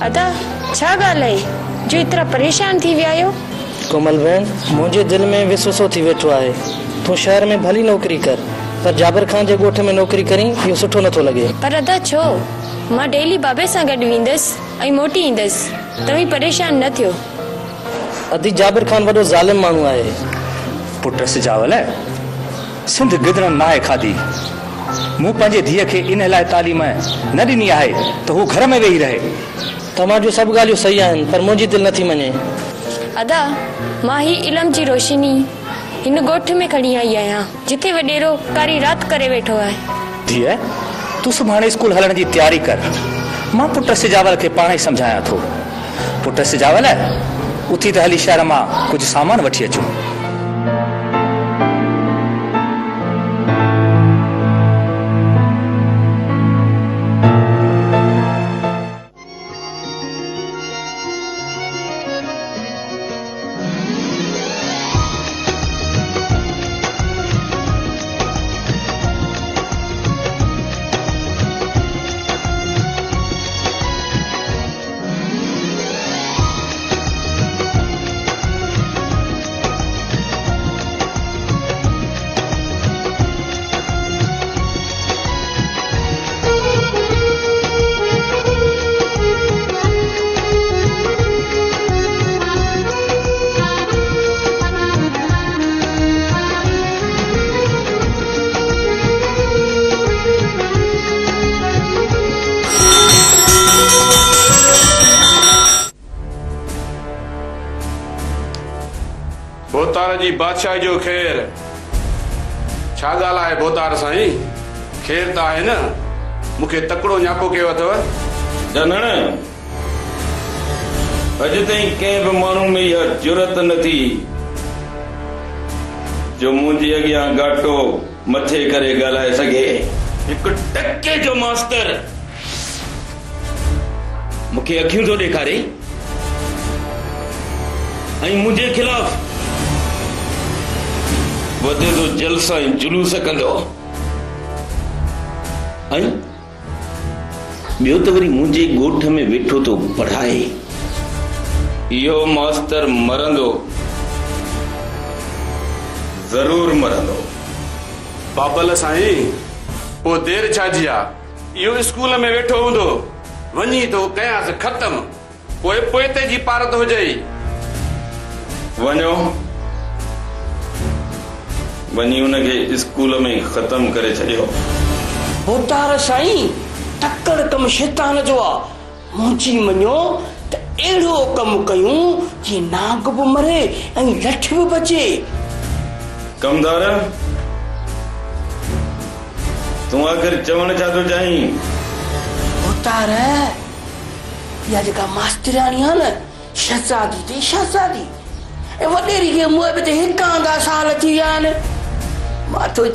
अदा छा ॻाल्हि जो इतरा परेशान थी विया आहियो? कोमल भेण, मुझे दिल में विसवसो थी वेठो आहे। तू शहर में भली नौकरी कर, पर जाबिर खान जे गोठ में नौकरी करी इहो सुठो नथो लगे। पर अदा छो? मां डेली बाबे सां गॾु वेंदसि ऐं मोटी ईंदसि। तव्हीं परेशान न थियो। अदी जाबिर खान वॾो ज़ालिम माण्हू आहे। पुट सिजावल सिंध गिदरन नाहे खाधी। मूं पंहिंजे धीअ खे इन लाइ तालीम न ॾिनी आहे त हू घर में वेही रहे। तव्हां जूं सभु ॻाल्हियूं सही आहिनि, पर मुंहिंजी दिलि नथी मञे। अदा मां ही इल्म जी रोशनी हिन ॻोठ में खणी आई आहियां जिथे वॾेरो कारी राति करे वेठो आहे। धीअ, तूं सुभाणे स्कूल हलण जी तयारी कर। मां पुट सिजावल खे पाण ई सम्झायां थो। पुट सिजावल, उथी त हली शहर मां कुझु सामान वठी अचूं। बोतार जी बादशाह जो खैर। छा ॻाल्हि आहे बोतार साईं? खैर त आहे न? मूंखे तकड़ो न्यापो कयो अथव। जनण अॼु ताईं कंहिं बि माण्हू में इहा जुरत न थी जो मुंहिंजे अॻियां घाटो मथे करे ॻाल्हाए सघे। हिकु टके जो मास्टर मूंखे अखियूं थो ॾेखारे ऐं मुंहिंजे खिलाफ़ वधे तो जलसा ऐं जुलूस कंदो। ऐं ॿियो त वरी मुंहिंजे ॻोठ में वेठो तो पढ़ाए। इहो मास्टर मरंदो, ज़रूर मरंदो। बाबल साईं, पोइ देर छाजी आहे? इहो स्कूल में वेठो हूंदो, वञी तो कयांसि ख़त्म, पोइ पोइते जी पारत हुजई। वञी उनखे स्कूल में ख़त्म करे छॾियो। बोतार साईं, तकड़ कम शैतान जो आहे। मुंहिंजी मञो त अहिड़ो कमु कयूं जीअं नाग बि मरे ऐं लठ बि बचे। कमदार, तूं आख़िर चवण छा थो चाहीं? बोतार, इहा जेका मास्तराणी आहे न, शहज़ादी ते शहज़ादी, ऐं वॾेरी खे मुंहं ते हिक आंदा साल थी विया आहिनि। मां थो